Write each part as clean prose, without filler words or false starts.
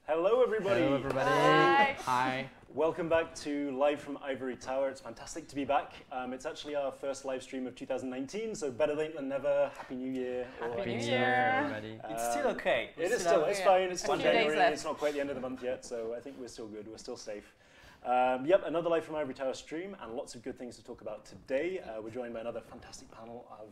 Hello, everybody. Hello, everybody. Hi. Hi. Welcome back to Live from Ivory Tower. It's fantastic to be back. It's actually our first live stream of 2019, so better late than never. Happy New Year. Happy New Year, Year. everybody. It's still okay. It's fine. It's still A few days January. left. It's not quite the end of the month yet, so I think we're still good. We're still safe. Yep, another Live from Ivory Tower stream, and lots of good things to talk about today. We're joined by another fantastic panel of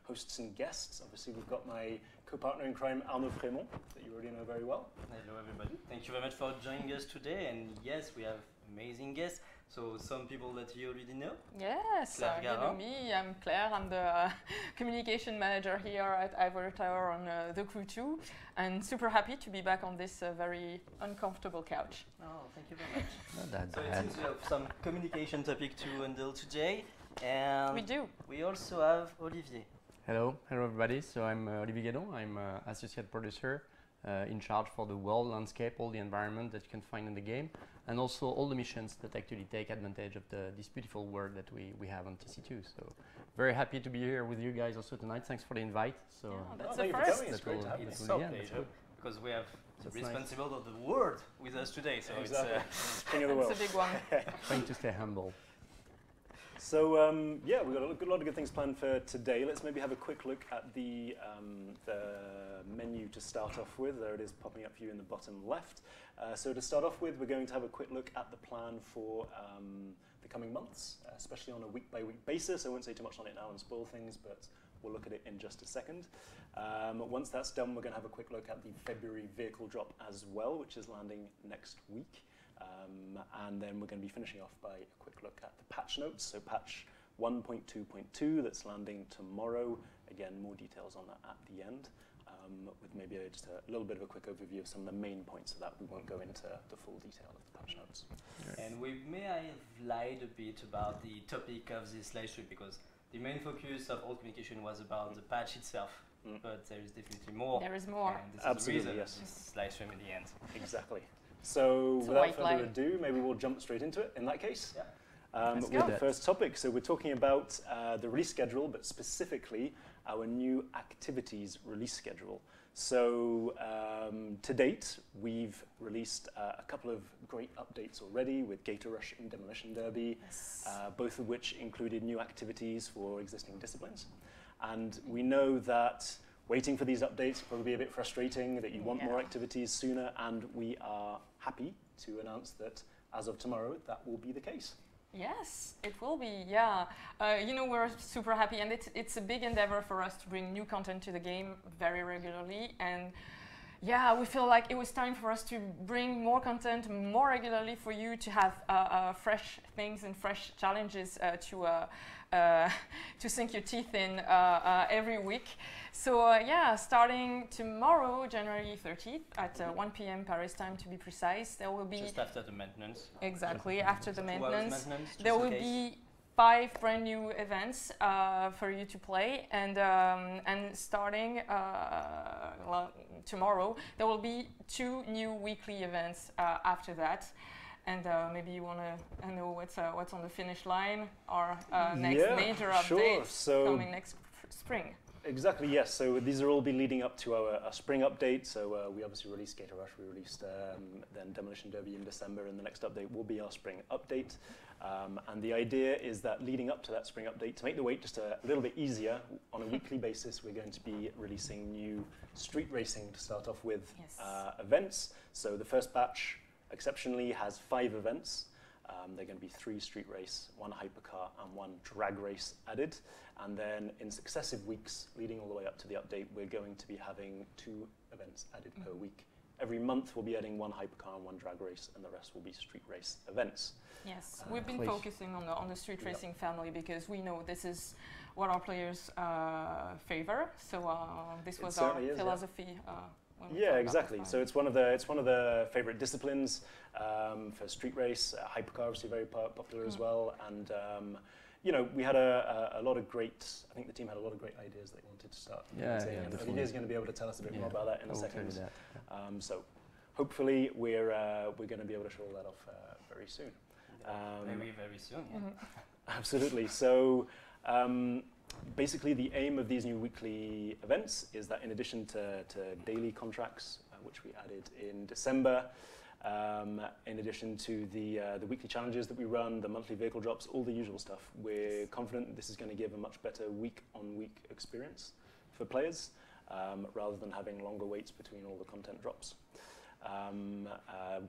hosts and guests. Obviously, we've got my co-partner in crime, Arnaud Frémont, that you already know very well. Hello everybody. Thank you very much for joining us today. And yes, we have amazing guests. So some people that you already know. Yes, Claire you know Garand. me, I'm Claire, I'm the communication manager here at Ivory Tower on the crew too, and super happy to be back on this very uncomfortable couch. Oh, thank you very much. Not that So it bad. seems we have some communication topic to handle today. And We do. we also have Olivier. Hello, everybody. So I'm Olivier Guédon. I'm associate producer in charge for the world landscape, all the environment that you can find in the game, and also all the missions that actually take advantage of this beautiful world that we have on TC2. So very happy to be here with you guys also tonight. Thanks for the invite. So Yeah, that's thank the you for first. coming. It's great to have you. It's will so be- yeah, that's pleasure good. because we have the That's nice. responsible of the world with us today. So Exactly. it's King of the world. It's a big one. Trying to stay humble. So yeah, we've got a lot of good things planned for today. Let's maybe have a quick look at the menu to start off with. There it is popping up for you in the bottom left. So to start off with, we're going to have a quick look at the plan for the coming months, especially on a week-by-week basis. I won't say too much on it now and spoil things, but we'll look at it in just a second. Once that's done, we're going to have a quick look at the February vehicle drop as well, which is landing next week. And then we're going to be finishing off by a quick look at the patch notes. So patch 1.2.2 that's landing tomorrow. Again, more details on that at the end, with maybe just a little bit of a quick overview of some of the main points of that. We won't go into the full detail of the patch notes. And we may have lied a bit about the topic of this live stream because the main focus of all communication was about the patch itself. But there is definitely more. There is more. And this Absolutely, is the reason yes. of this live stream in the end. Exactly. So It's a without white further lie. ado, maybe we'll jump straight into it in that case. Yeah. Let's With go. the first topic. So we're talking about the release schedule, but specifically our new activities release schedule. So to date, we've released a couple of great updates already with Gator Rush and Demolition Derby, Yes. both of which included new activities for existing disciplines. And we know that waiting for these updates will probably be a bit frustrating, that you want more Yeah. activities sooner, and we are happy to announce that as of tomorrow, that will be the case. Yes, it will be, yeah. You know, we're super happy, and it's a big endeavor for us to bring new content to the game very regularly. And yeah, we feel like it was time for us to bring more content more regularly for you to have fresh things and fresh challenges to sink your teeth in every week. So yeah, starting tomorrow, January 30th at 1 p.m. Paris time to be precise, there will be Just after the maintenance. exactly after the 2 hours maintenance. just There in will case. be 5 brand new events for you to play, and starting tomorrow, there will be 2 new weekly events after that. And maybe you want to know what's on the finish line, or next Yeah, major sure. update So coming next spring. exactly, yes. So these are all be leading up to our spring update. So we obviously released Gator Rush, we released then Demolition Derby in December, and the next update will be our spring update. And the idea is that leading up to that spring update, to make the wait just a little bit easier, on a weekly basis, we're going to be releasing new street racing to start off with Yes. events. So the first batch, exceptionally, has 5 events. They're going to be 3 street race, 1 hypercar, and 1 drag race added. And then in successive weeks, leading all the way up to the update, we're going to be having 2 events added per week. Every month, we'll be adding 1 hypercar and 1 drag race, and the rest will be street race events. Yes, we've been please. focusing on the street Yep. racing family because we know this is what our players favor. So this It was our certainly is, yeah. philosophy. When we Yeah, thought about exactly. the So it's one of the favorite disciplines for street race. Hypercar obviously very popular as well, and you know, we had a lot of great. I think the team had a lot of great ideas they wanted to start. Yeah, implementing, yeah, and definitely. Olivier's going to be able to tell us a bit more about that in a I will tell second. you that. So hopefully we're going to be able to show all that off very soon. Very soon. Yeah. Absolutely. So basically the aim of these new weekly events is that in addition to daily contracts, which we added in December. In addition to the weekly challenges that we run, the monthly vehicle drops, all the usual stuff. We're confident this is going to give a much better week-on-week experience for players, rather than having longer waits between all the content drops,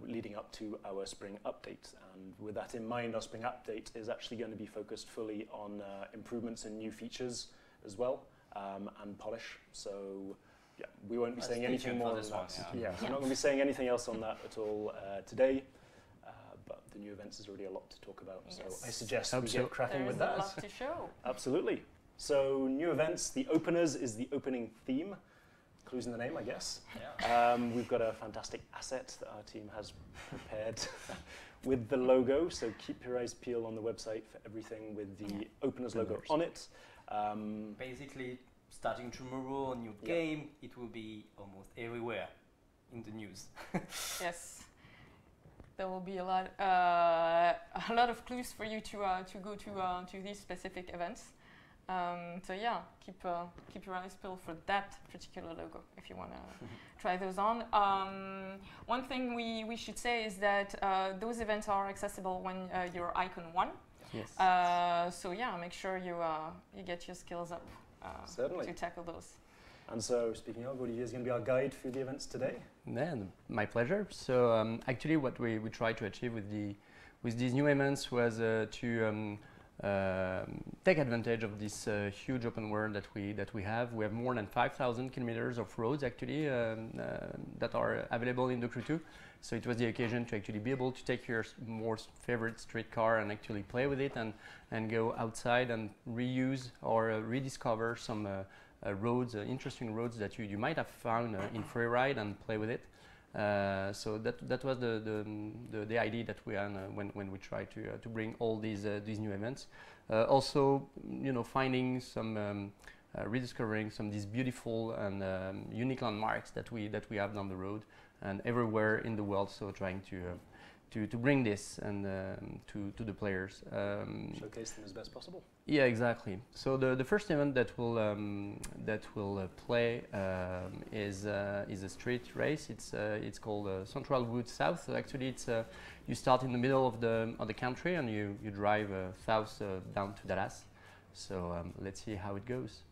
leading up to our spring update. And with that in mind, our spring update is actually going to be focused fully on improvements and new features as well, and polish. So yeah, we won't be saying anything more than that. Yeah, we're not going to be saying anything else on that at all today. But the new events is already a lot to talk about. Yes. So I suggest we get cracking with that. There's a lot to show. Absolutely. So new events, the openers is the opening theme. Clues in the name, I guess. Yeah. We've got a fantastic asset that our team has prepared with the logo. So keep your eyes peeled on the website for everything with the openers logo on it. Basically, starting tomorrow, a new game, it will be almost everywhere in the news. Yes, there will be a lot of clues for you to go to these specific events. So yeah, keep your eyes peeled for that particular logo if you want to try those on. One thing we should say is that those events are accessible when you're Icon 1. Yes. So yeah, make sure you get your skills up Certainly. to tackle those. And so, speaking of, Olivier is going to be our guide through the events today. Yeah, my pleasure. So actually, what we tried to achieve with these new events was to take advantage of this huge open world that we have. We have more than 5,000 kilometers of roads actually that are available in the Crew 2. So it was the occasion to actually be able to take your most favorite street car and actually play with it and go outside and reuse or rediscover some roads, interesting roads that you might have found in freeride and play with it. So that was the idea that we had when we tried to bring all these new events. Also, finding some rediscovering some of these beautiful and unique landmarks that we have down the road and everywhere in the world. So trying to bring this and to the players. Showcase them as best possible. Yeah, exactly. So the first event that will play is a street race. It's called Central Wood South. So actually, it's you start in the middle of the country and you drive south down to Dallas. So let's see how it goes.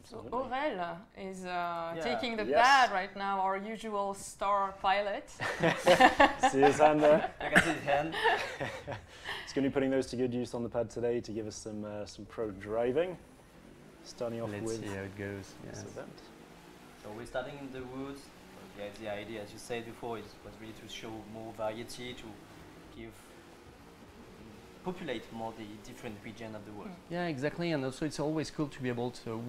So Aurel is taking the Yes. pad right now, our usual star pilot. See his hand there? I can see his hand. He's going to be putting those to good use on the pad today to give us some pro driving. Starting off Let's with see how it goes. this Yes. event. So we're starting in the woods. Yeah, the idea, as you said before, was really to show more variety, to give populate more the different region of the world. Yeah, exactly, and also it's always cool to be able to.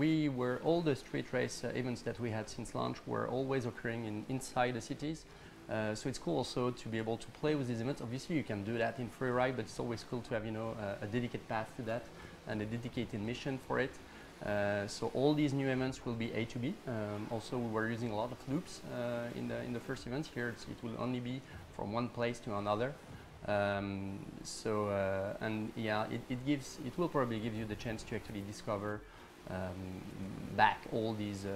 All the street race events that we had since launch were always occurring inside the cities. So it's cool also to be able to play with these events. Obviously, you can do that in freeride, but it's always cool to have a dedicated path to that and a dedicated mission for it. So all these new events will be A to B. Also, we were using a lot of loops in the first event. Here, it will only be from one place to another. And yeah, it will probably give you the chance to actually discover back all these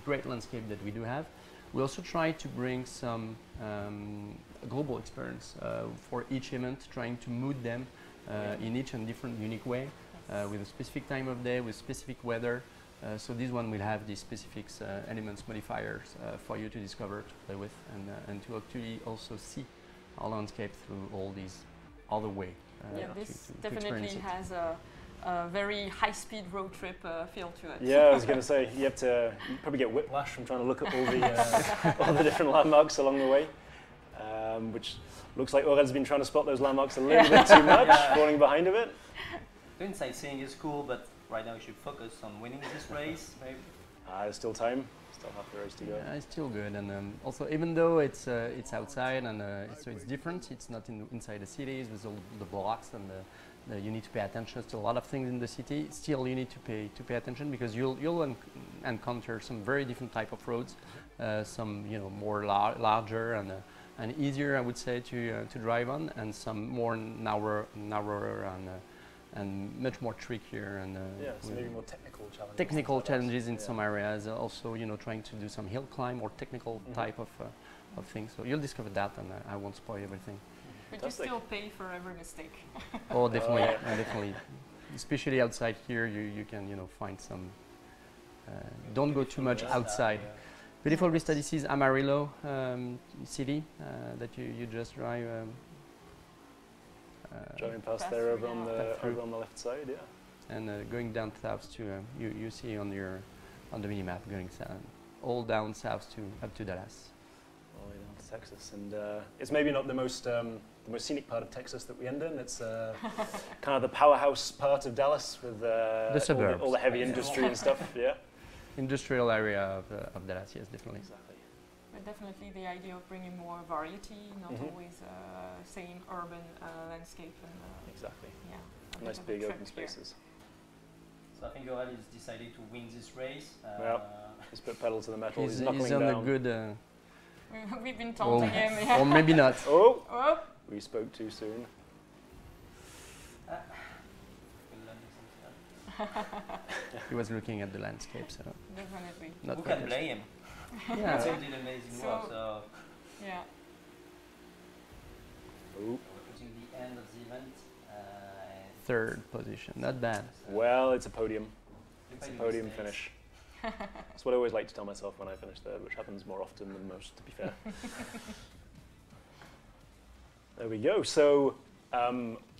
great landscapes that we do have. We also try to bring some global experience for each event, trying to mood them in each and different unique way, with a specific time of day, with specific weather. So this one will have these specifics, elements, modifiers for you to discover, to play with, and to actually also see our landscape through all these other way. This definitely has a very high-speed road trip feel to it. Yeah, I was going to say, you probably get whiplash from trying to look at all the different landmarks along the way, which looks like Aurel's been trying to spot those landmarks a little bit too much, falling behind a bit. Doing sightseeing is cool, but right now you should focus on winning this race, maybe. There's still time. Still half the race to go. Yeah, it's still good, and also even though it's outside and so it's different, it's not inside the cities with all the blocks and you need to pay attention to a lot of things in the city. Still, you need to pay attention because you'll encounter some very different type of roads, some more larger and easier, I would say, to drive on, and some more narrower and much more trickier and Yeah, so maybe more technical challenges. technical like that. challenges in Yeah. some areas. Also, trying to do some hill climb or technical type of things. So you'll discover that, and I won't spoil everything. But you Fantastic. still pay for every mistake. Oh, definitely, yeah. definitely. Especially outside here, you can find some. Don't go too much outside. Beautiful vista. This is Amarillo city that you just drive. Driving past Pass there through, over on yeah. the Pass through. left side, yeah. And going down south to you see on the mini map going south, all down south to up to Dallas. All the way down to Texas, and it's maybe not the most scenic part of Texas that we end in. It's kind of the powerhouse part of Dallas with suburbs. all the heavy industry and stuff. Yeah, Industrial area of Dallas, yes, definitely. exactly. But definitely the idea of bringing more variety, not always same urban landscape. And Exactly. yeah, a Nice bit of a big trip open here. spaces. So I think Aurel is decided to win this race. Yeah. He's put pedal to the metal. He's He's knuckling on down. a good. We've been taunting him. Or Yeah. maybe not. Oh, Oh, we spoke too soon. We're learning something else. He was looking at the landscape, so definitely. not Who can focused. blame him? Yeah. Tim did amazing So- work. So Yeah. Oh, we're putting the end of the event. And Third position, not bad. well, it's a podium. if It's I a do podium mistakes- finish. That's what I always like to tell myself when I finish third, which happens more often than most, to be fair. There we go. So,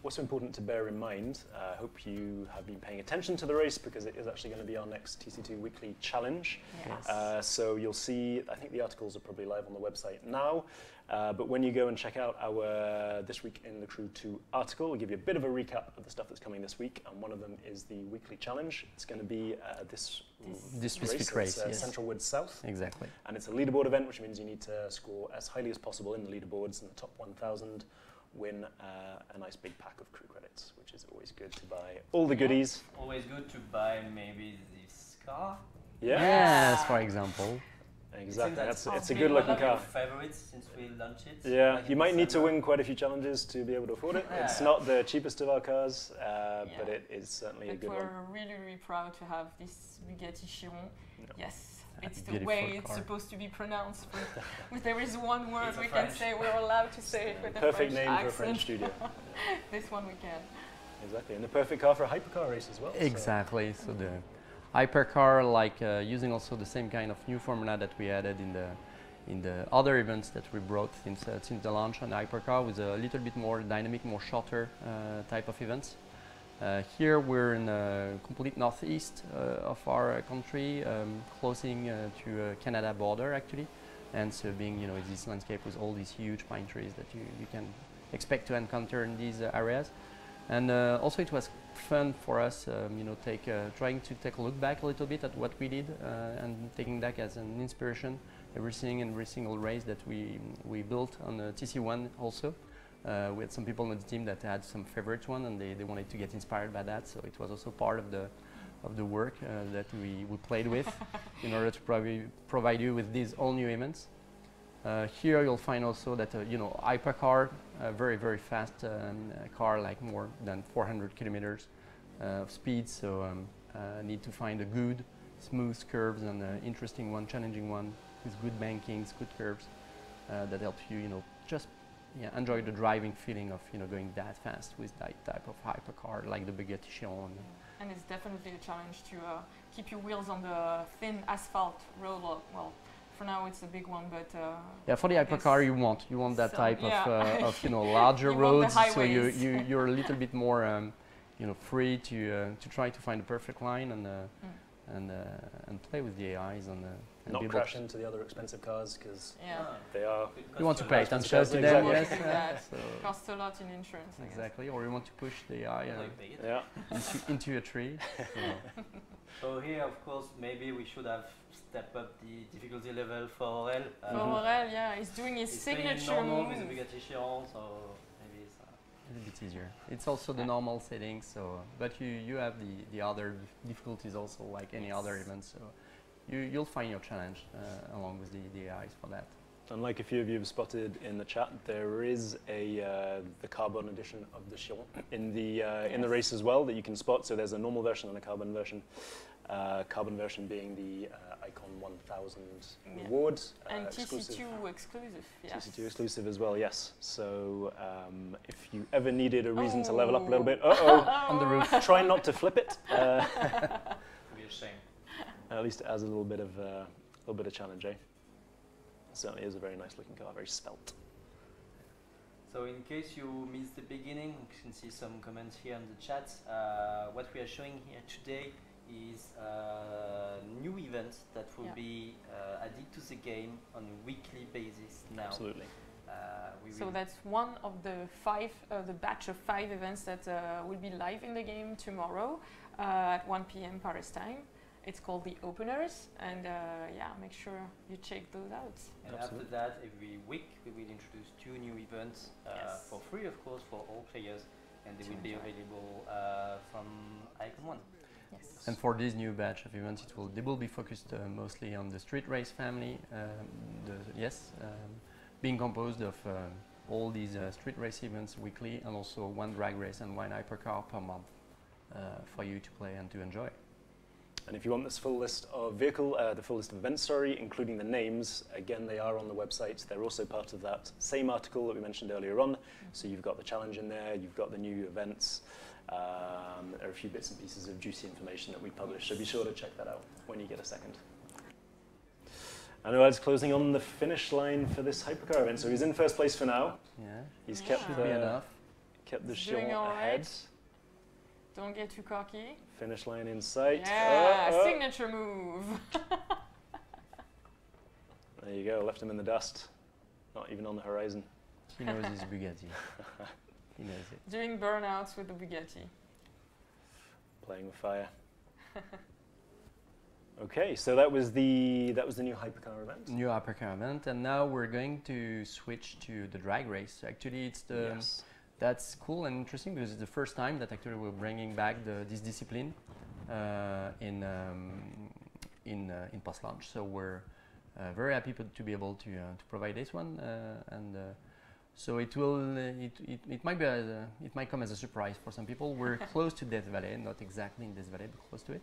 what's important to bear in mind, I hope you have been paying attention to the race because it is actually going to be our next TC2 weekly challenge. Yes. So you'll see, I think the articles are probably live on the website now, but when you go and check out our This Week in the Crew 2 article, we'll give you a bit of a recap of the stuff that's coming this week, and one of them is the weekly challenge. It's going to be This specific race, It's, yes. Central Woods South, Exactly. and it's a leaderboard event, which means you need to score as highly as possible in the leaderboards, in the top 1,000, win a nice big pack of crew credits, which is always good to buy all the Yeah. goodies. Always good to buy maybe this car. Yeah, Yes, for example. exactly. That's It's a probably good looking One of your car. favorites since we launched it. Yeah, back in you might need to December. win quite a few challenges to be able to afford it. Yeah, It's yeah. not the cheapest of our cars, Yeah. but it is certainly a But good we're one. really, really proud to have this Bugatti Chiron. Yeah. Yes, it's the beautiful way it's car. supposed to be pronounced. But there is one word It's a we can French. say, we're allowed to say it with a Perfect French name accent. for a French studio. This one we can. Exactly, and the perfect car for a hypercar race as well. so- Exactly. So the hypercar, like using also the same kind of new formula that we added in the other events that we brought since the launch on the hypercar, with a little bit more dynamic, more shorter type of events. Here we're in the complete northeast of our country, closing to Canada border actually, and so being this landscape with all these huge pine trees that you can expect to encounter in these areas. And also it was fun for us, trying to take a look back a little bit at what we did and taking that as an inspiration. Every single race that we built on the TC1 also. We had some people on the team that had some favorite one, and they wanted to get inspired by that. So it was also part of the work that we played with in order to provide you with these all new events. Here you'll find also that hypercar, a very very fast car, like more than 400 kilometers of speed. So need to find a good, smooth curves and interesting one, challenging one with good bankings, good curves that help you, just enjoy the driving feeling of going that fast with that type of hypercar like the Bugatti Chiron. And it's definitely a challenge to keep your wheels on the thin asphalt road. Well, for now it's a big one, but Yeah, for the I guess hypercar you want that some- type yeah. of larger You want the roads, so highways. you're a little bit more free to try to find the perfect line and play with the AIs and Not be able crash to- into the other expensive cars because yeah, they are. You want to pay Cost attention us to exactly. them, yes. That So costs a lot in insurance. I guess. exactly, or you want to push the AI Yeah. into a tree. So. So here, of course, maybe we should have stepped up the difficulty level for Aurel. For Aurel, yeah, he's doing his He's playing signature normal move. with the Bugatti Chiron, so maybe it's It's a bit easier. It's also the normal settings, so but you have the other difficulties also, like any other event. So you'll find your challenge along with the AIs for that. Unlike a few of you have spotted in the chat, there is the carbon edition of the Chiron in the race as well that you can spot. So there's a normal version and a carbon version. Carbon version being the Icon 1000 reward. And exclusive. TC2 exclusive. Yes. TC2 exclusive as well, yes. So if you ever needed a reason to level up a little bit, on the roof, try not to flip it. It'd be a shame. At least it has a little bit of challenge, eh? It certainly is a very nice looking car, very svelte. So in case you missed the beginning, you can see some comments here in the chat. What we are showing here today is a new event that will be added to the game on a weekly basis now. Absolutely. So that's one of the batch of 5 events that will be live in the game tomorrow at 1 p.m. Paris time. It's called the Openers, and make sure you check those out. And after that, every week we will introduce 2 new events for free, of course, for all players, and they will be available from Icon 1. Yes. And for this new batch of events, they will be focused mostly on the street race family. Being composed of all these street race events weekly, and also 1 drag race and 1 hypercar per month for you to play and to enjoy. And if you want this full list of the full list of events, including the names, again, they are on the website. They're also part of that same article that we mentioned earlier on. So you've got the challenge in there, you've got the new events. There are a few bits and pieces of juicy information that we publish, so be sure to check that out when you get a second. I know Ed's closing on the finish line for this Hypercar event, so he's in first place for now. Yeah, he's kept the Chiron ahead. Don't get too cocky. Finish line in sight. Yeah, signature move. There you go, left him in the dust. Not even on the horizon. He knows his Bugatti. He knows it. Doing burnouts with the Bugatti. Playing with fire. Okay, so that was the new Hypercar event. New Hypercar event, and now we're going to switch to the drag race. Actually, it's the that's cool and interesting because it's the first time that actually we're bringing back this discipline in post-launch. So we're very happy to be able to provide this one, so it might come as a surprise for some people. We're close to Death Valley, not exactly in Death Valley, but close to it.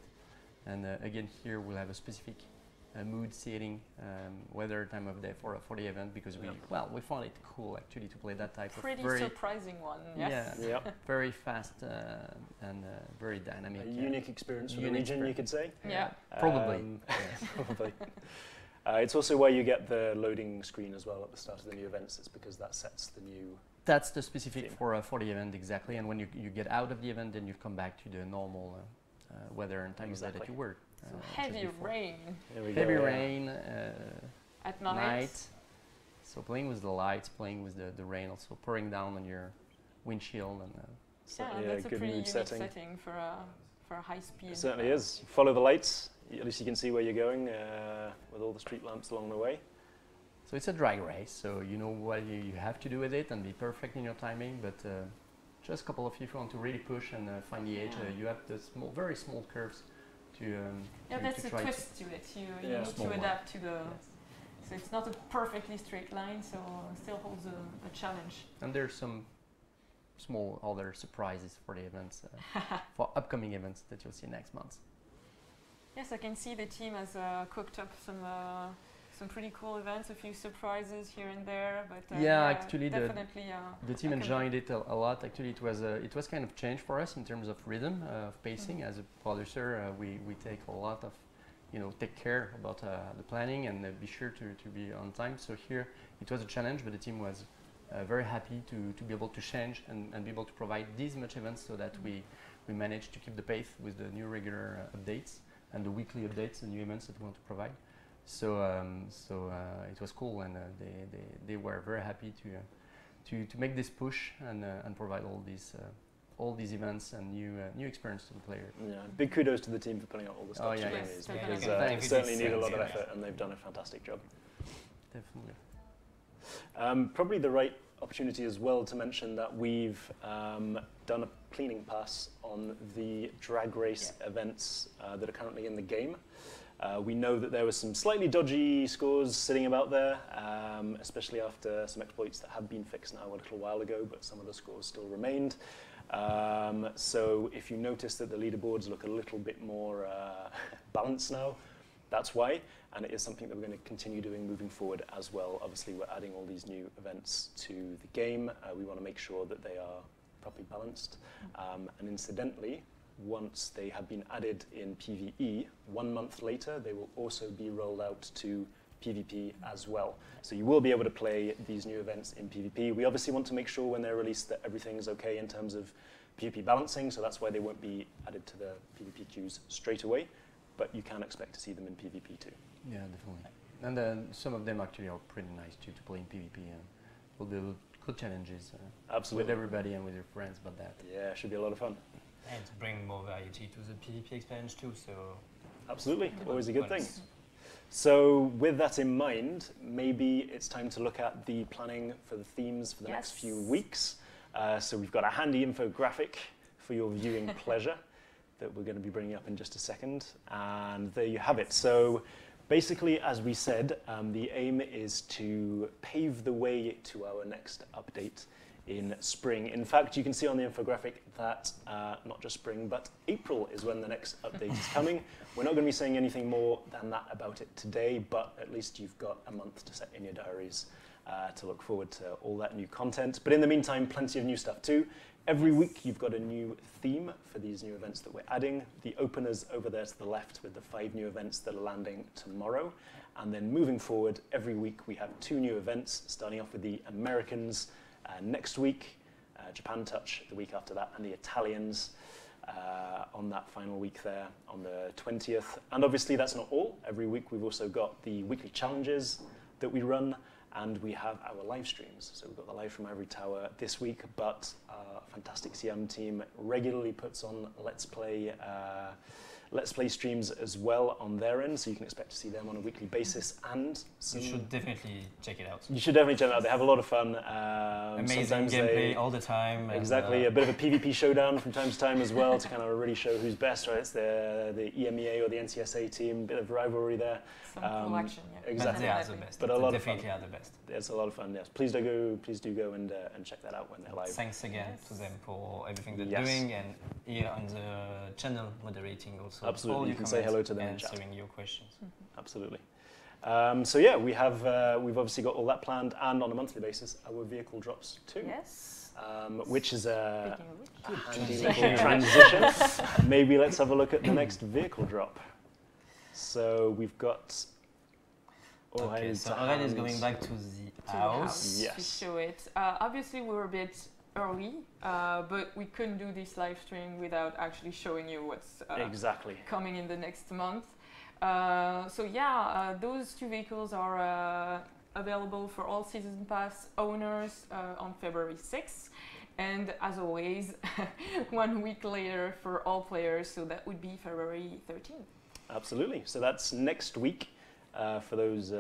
And again, here we'll have a specific mood setting, weather, time of day for the event, because we found it cool actually to play that type of pretty surprising one. Yes. Yeah, very fast and very dynamic. A unique experience for the region, you could say. Yeah, probably. Probably. It's also why you get the loading screen as well at the start of the new events. It's because that sets the new. That's the specific for the event, exactly. And when you get out of the event, then you come back to the normal weather and time of day that you were. So heavy rain. Heavy rain at night. So playing with the lights, playing with the rain, also pouring down on your windshield, and that's a pretty unique setting for a high speed. It certainly is. Follow the lights. At least you can see where you're going with all the street lamps along the way. So it's a drag race, so you know what you have to do with it and be perfect in your timing. But just a couple of you want to really push and find the edge. You have the very small curves. That's a twist to it. You need to adapt to the. So it's not a perfectly straight line, so it still holds a challenge. And there's some small other surprises for the events, for upcoming events that you'll see next month. Yes, I can see the team has cooked up some pretty cool events, a few surprises here and there. But actually, definitely the team enjoyed it a lot. Actually, it was kind of change for us in terms of rhythm, of pacing. As a producer, we take a lot of, take care about the planning and be sure to be on time. So here it was a challenge, but the team was very happy to be able to change and be able to provide these much events so that we managed to keep the pace with the new regular updates and the weekly updates and new events that we want to provide. So it was cool, and they were very happy to make this push and provide all these events and new experience to the player. Yeah, big kudos to the team for putting out all the stuff. Yes, because they certainly need a lot of effort, and they've done a fantastic job. Definitely. Probably the right opportunity as well to mention that we've done a cleaning pass on the drag race events that are currently in the game. We know that there were some slightly dodgy scores sitting about there, especially after some exploits that have been fixed now a little while ago, but some of the scores still remained. So if you notice that the leaderboards look a little bit more balanced now, that's why, and it is something that we're going to continue doing moving forward as well. Obviously, we're adding all these new events to the game. We want to make sure that they are properly balanced. And incidentally, once they have been added in PvE, 1 month later, they will also be rolled out to PvP as well. So you will be able to play these new events in PvP. We obviously want to make sure when they're released that everything's okay in terms of PvP balancing, so that's why they won't be added to the PvP queues straight away, but you can expect to see them in PvP too. Yeah, definitely. And then some of them actually are pretty nice too to play in PvP, and will be good challenges Absolutely. with everybody and with your friends about that. Yeah, it should be a lot of fun. And to bring more variety to the PvP experience too, so... Absolutely, always a good thing. So with that in mind, maybe it's time to look at the planning for the themes for the next few weeks. So we've got a handy infographic for your viewing pleasure that we're going to be bringing up in just a second. And there you have it. So basically, as we said, the aim is to pave the way to our next update in spring. In fact, you can see on the infographic that not just spring, but April is when the next update is coming. We're not going to be saying anything more than that about it today, but at least you've got a month to set in your diaries to look forward to all that new content. But in the meantime, plenty of new stuff too. Every week you've got a new theme for these new events that we're adding. The opener's over there to the left with the 5 new events that are landing tomorrow. And then moving forward, every week we have 2 new events, starting off with the Americans next week, Japan Touch the week after that, and the Italians on that final week there on the 20th. And obviously that's not all. Every week we've also got the weekly challenges that we run, and we have our live streams. So we've got the live from Ivory Tower this week, but our fantastic CM team regularly puts on Let's Play streams as well on their end, so you can expect to see them on a weekly basis. And you should definitely check it out. You should definitely check it out. They have a lot of fun. Amazing gameplay all the time. Exactly, a bit of a PvP showdown from time to time as well to kind of really show who's best. Right, it's the EMEA or the NCSA team. Bit of rivalry there. Some cool action, yeah. Exactly. But they are the best. But a lot definitely of fun. are the best. It's a lot of fun. Yes, please do go and check that out when they're live. Thanks again to them for everything they're doing, and here on the channel moderating also. Absolutely, you can say hello to them and answering your questions. Absolutely. So yeah, we've obviously got all that planned, and on a monthly basis, our vehicle drops too. Yes. Which is a handy little transition. Maybe let's have a look at the next vehicle drop. So we've got. Okay, so Aurel is going back to the house. To show it. Obviously, we were a bit early, but we couldn't do this live stream without actually showing you what's coming in the next month. So yeah, those 2 vehicles are available for all Season Pass owners on February 6th. And as always, 1 week later for all players, so that would be February 13th. Absolutely. So that's next week. For those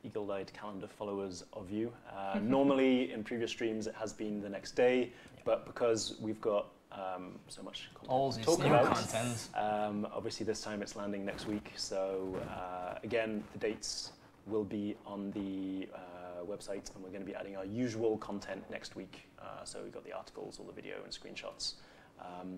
eagle-eyed calendar followers of you. Normally, in previous streams, it has been the next day, but because we've got so much content to talk about, obviously this time it's landing next week. So again, the dates will be on the website, and we're going to be adding our usual content next week. So we've got the articles, all the video and screenshots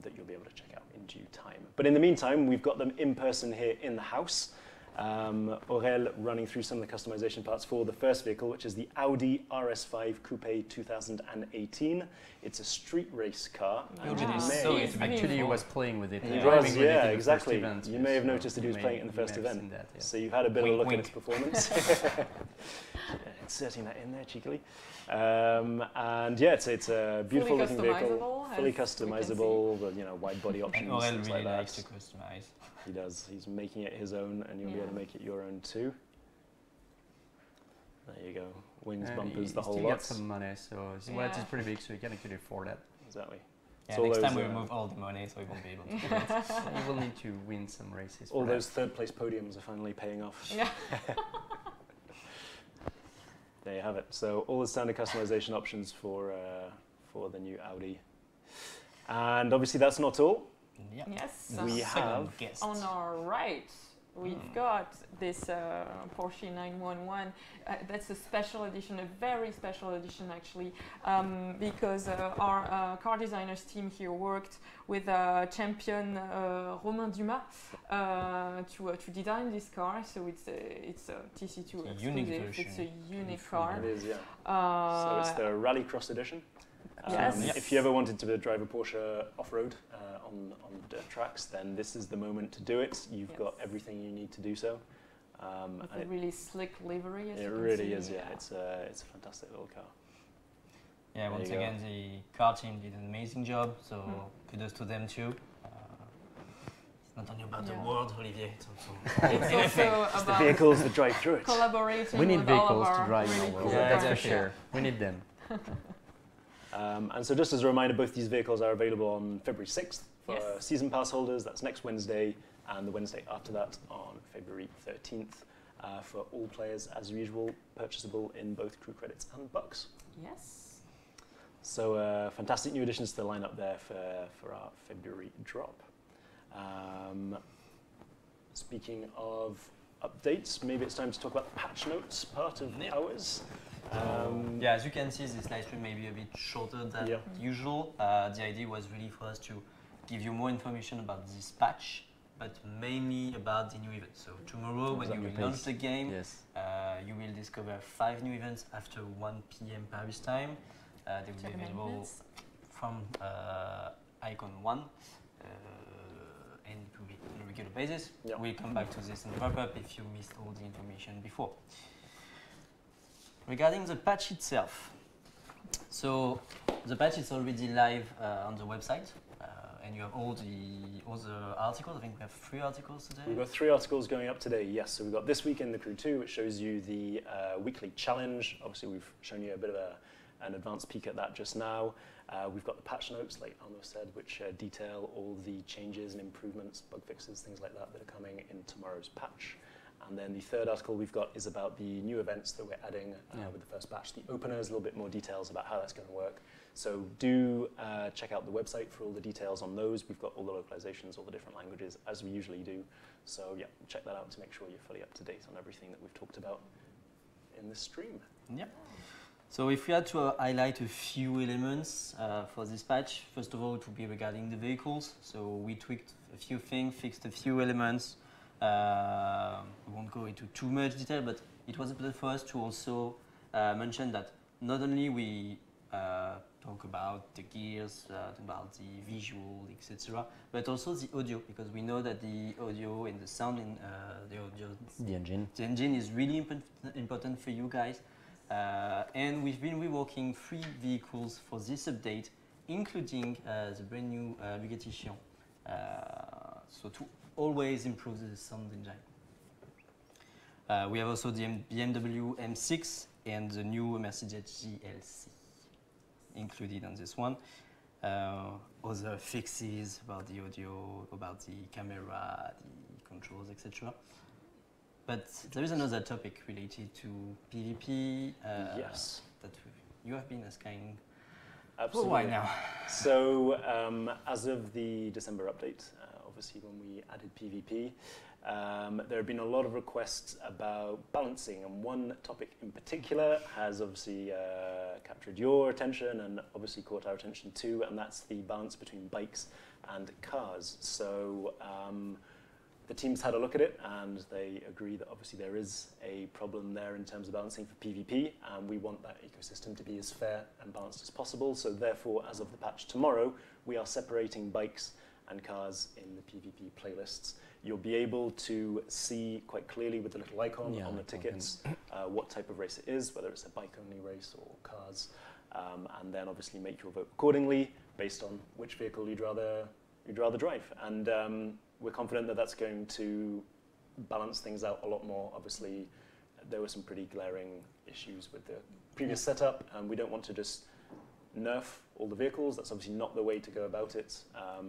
that you'll be able to check out in due time. But in the meantime, we've got them in person here in the house. Aurel running through some of the customization parts for the first vehicle, which is the Audi RS5 Coupe 2018. It's a street race car. Actually, he was playing with it. He was, yeah, exactly. Event, you may have noticed that he was playing it in the first event. That, yeah. So you've had a bit of a look at its performance. Inserting that in there cheekily. And yeah, it's a beautiful looking vehicle, fully customizable, with wide body options. And Aurel really likes to customize. He does. He's making it his own, and you'll be able to make it your own too. There you go. Wings, bumpers, the whole lot. He got some money, so his wallet is pretty big, so he can actually afford that. Exactly. Yeah, next time we remove all the money, so we won't be able to do it. So you will need to win some races. All those third-place podiums are finally paying off. Yeah. There you have it. So all the standard customization options for the new Audi. And obviously that's not all. Yep. Yes. We have on our right, We've got this Porsche 911. That's a special edition, a very special edition actually, because our car designers team here worked with champion Romain Dumas to design this car. So it's a TC2 exclusive. It's a unique car. It is, yeah. So it's the Rallycross edition. Yes. If you ever wanted to drive a Porsche off-road on dirt tracks, then this is the moment to do it. You've got everything you need to do so. With a really slick livery, as you can really see. is, yeah. It's a fantastic little car. Yeah, once again, the car team did an amazing job, so kudos to them too. It's not only about the world, Olivier, it's also It's also It's the about vehicles that drive through it. collaborating We need with all of vehicles our to drive really in the cool world, that's for cars. sure. We need them. And so just as a reminder, both these vehicles are available on February 6th for Yes. season pass holders. That's next Wednesday, and the Wednesday after that on February 13th for all players, as usual, purchasable in both crew credits and bucks. Yes. So fantastic new additions to the lineup there for our February drop. Speaking of updates, maybe it's time to talk about the patch notes part of ours. Yeah, as you can see, this live stream may be a bit shorter than usual. The idea was really for us to give you more information about this patch, but mainly about the new events. So tomorrow, when you will launch the game, you will discover 5 new events after 1 p.m. Paris time. They will be available from Icon 1, and it will be on a regular basis. We'll come back to this in the wrap-up if you missed all the information before. Regarding the patch itself, so the patch is already live on the website, and you have all the articles. I think we have 3 articles today. We've got 3 articles going up today, yes. So we've got This Week in the Crew 2, which shows you the weekly challenge. Obviously, we've shown you a bit of an advanced peek at that just now. We've got the patch notes, like Arno said, which detail all the changes and improvements, bug fixes, things like that are coming in tomorrow's patch. And then the 3rd article we've got is about the new events that we're adding with the first batch. The openers, a little bit more details about how that's going to work. So do check out the website for all the details on those. We've got all the localizations, all the different languages, as we usually do. So yeah, check that out to make sure you're fully up to date on everything that we've talked about in this stream. Yeah. So if we had to highlight a few elements for this patch, first of all, it would be regarding the vehicles. So we tweaked a few things, fixed a few elements. We won't go into too much detail, but it was important for us to also mention that not only we talk about the gears, about the visual, etc., but also the audio, because we know that the audio and the sound in the engine is really important for you guys. And we've been reworking 3 vehicles for this update, including the brand new Bugatti Chiron. So to always improve the sound engine. We have also the BMW M6 and the new Mercedes GLC included on this one. Other fixes about the audio, about the camera, the controls, etc. But there is another topic related to PvP that you have been asking for a while now. So as of the December update, obviously when we added PvP, there have been a lot of requests about balancing, and one topic in particular has obviously captured your attention and obviously caught our attention too, and that's the balance between bikes and cars. So the teams had a look at it and they agree that obviously there is a problem there in terms of balancing for PvP, and we want that ecosystem to be as fair and balanced as possible. So therefore, as of the patch tomorrow, we are separating bikes and cars in the PvP playlists. You'll be able to see quite clearly with the little icon on the tickets what type of race it is, whether it's a bike-only race or cars, and then obviously make your vote accordingly based on which vehicle you'd rather drive. And we're confident that that's going to balance things out a lot more. Obviously, there were some pretty glaring issues with the previous setup, and we don't want to just nerf all the vehicles. That's obviously not the way to go about it.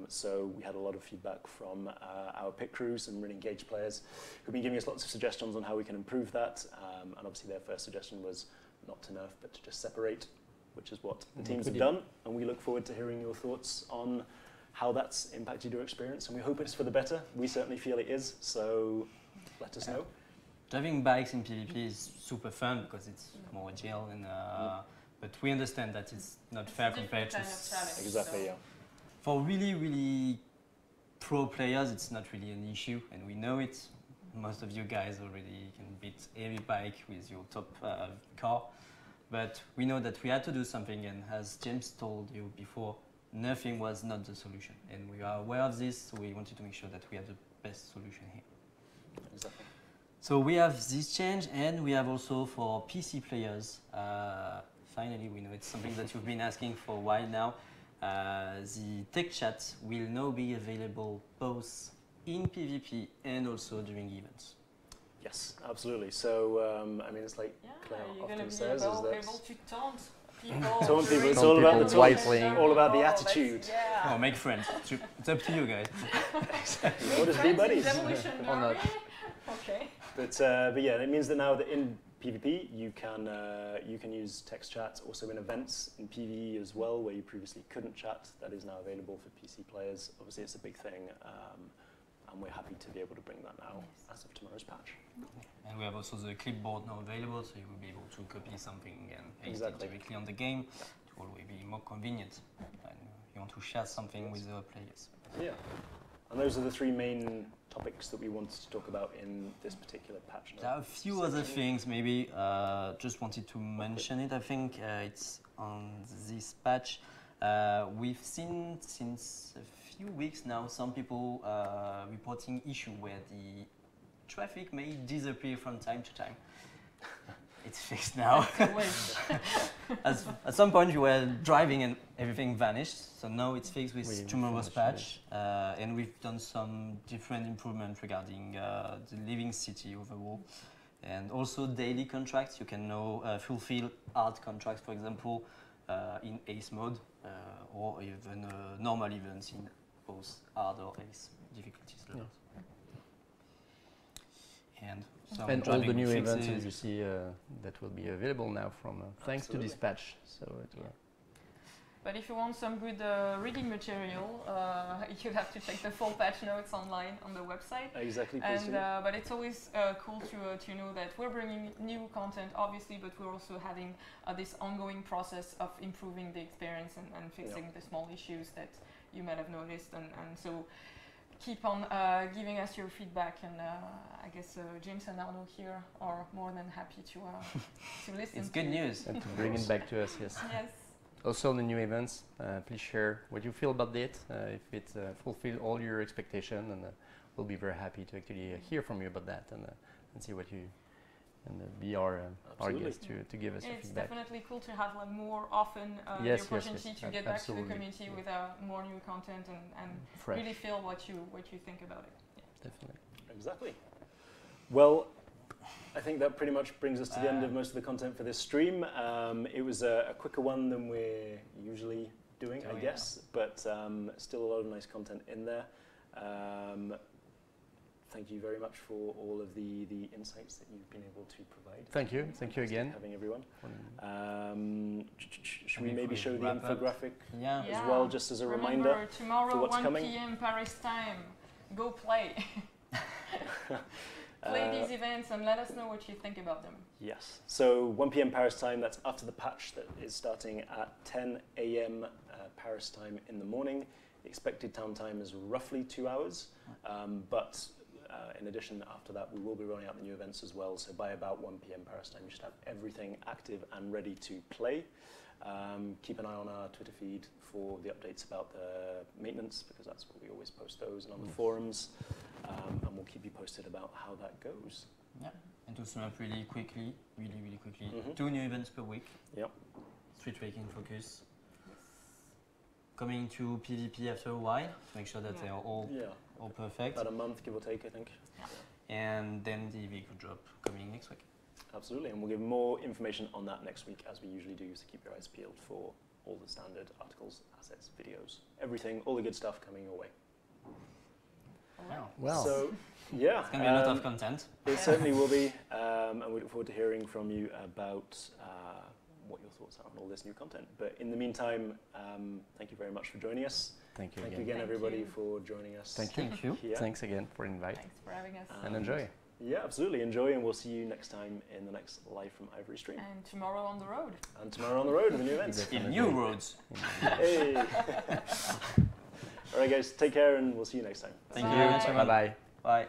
So we had a lot of feedback from our pit crews and really engaged players who've been giving us lots of suggestions on how we can improve that. And obviously their first suggestion was not to nerf, but to just separate, which is what the teams have done. And we look forward to hearing your thoughts on how that's impacted your experience. And we hope it's for the better. We certainly feel it is. So let us know. Driving bikes in PvP is super fun because it's more agile, and but we understand that it's not fair compared to Exactly, yeah. for really pro players. It's not really an issue, and we know it. Most of you guys already can beat every bike with your top car, but we know that we had to do something, and as James told you before, nothing was not the solution, and we are aware of this, so we wanted to make sure that we have the best solution here. Exactly. So we have this change, and we have also for PC players, finally we know it's something that you've been asking for a while now, the tech chat will now be available both in PvP and also during events. Yes, absolutely. So, I mean, it's like Claire you're going often to says, be is that able to taunt people. taunt people. It's Taunt all about the people taunt, all about the attitude. Oh, make friends. It's up to you guys. What is be buddies? Or not. Okay. But yeah, it means that now that in PvP you can use text chat also in events in PvE as well, where you previously couldn't chat. That is now available for PC players. Obviously, it's a big thing, and we're happy to be able to bring that now as of tomorrow's patch. And we have also the clipboard now available, so you will be able to copy something and paste it directly on the game. It will always be more convenient when you want to share something with the players. Yeah, and those are the three main topics that we wanted to talk about in this particular patch. There are a few other things, maybe just wanted to mention it. I think it's on this patch. We've seen since a few weeks now some people reporting issue where the traffic may disappear from time to time. It's fixed now. At some point you were driving and everything vanished, so now it's fixed with tomorrow's patch, and we've done some different improvements regarding the living city overall, and also daily contracts. You can now fulfill hard contracts, for example, in ace mode, or even normal events in both hard or ace difficulties levels. And all the new events, as you see, that will be available now from thanks to this patch. So it will. But if you want some good reading material, you have to check the full patch notes online on the website. Exactly. And but it's always cool to know that we're bringing new content, obviously, but we're also having this ongoing process of improving the experience and fixing the small issues that you might have noticed, and so. Keep on giving us your feedback, and I guess James and Arnaud here are more than happy to listen. It's good news. And to bring it back to us, yes. Yes. Also, the new events, please share what you feel about it, if it fulfills all your expectations, and we'll be very happy to actually hear from you about that and see what you, and be our guest to give us your feedback. It's definitely cool to have more often the opportunity to get back to the community with more new content and really feel what you think about it. Yeah. Definitely. Exactly. Well, I think that pretty much brings us to the end of most of the content for this stream. It was a quicker one than we're usually doing, I guess, but still a lot of nice content in there. Thank you very much for all of the insights that you've been able to provide. Thank you again. Having everyone. Should we maybe show the infographic as well, just as a reminder tomorrow, for what's 1 coming? p.m. Paris time. Go play. Play these events and let us know what you think about them. Yes. So 1 p.m. Paris time, that's after the patch that is starting at 10 a.m. Paris time in the morning. The expected town time is roughly 2 hours, but in addition, after that, we will be rolling out the new events as well. So by about 1 p.m. Paris time, you should have everything active and ready to play. Keep an eye on our Twitter feed for the updates about the maintenance, because that's where we always post those, and on the forums. And we'll keep you posted about how that goes. Yeah, and to sum up really quickly, 2 new events per week. Yep. Street Racing Focus. Coming to PvP after a while to make sure that they are all perfect. About a month, give or take, I think. Yeah. And then the vehicle drop coming next week. Absolutely, and we'll give more information on that next week, as we usually do, so keep your eyes peeled for all the standard articles, assets, videos, everything, all the good stuff coming your way. Wow. Well. So, yeah. It's going to be a lot of content. It certainly will be, and we look forward to hearing from you about what your thoughts are on all this new content. But in the meantime, thank you very much for joining us. Thank you Thank again. you again, everybody, for joining us. Thank you. Here. Thanks again for inviting. Thanks for having us. And enjoy. Yeah, absolutely. Enjoy, and we'll see you next time in the next Live from Ivory stream. And tomorrow on the road. And tomorrow on the road with the new events. In new roads. Hey. All right, guys, take care, and we'll see you next time. Thank you very much. Bye-bye. Bye.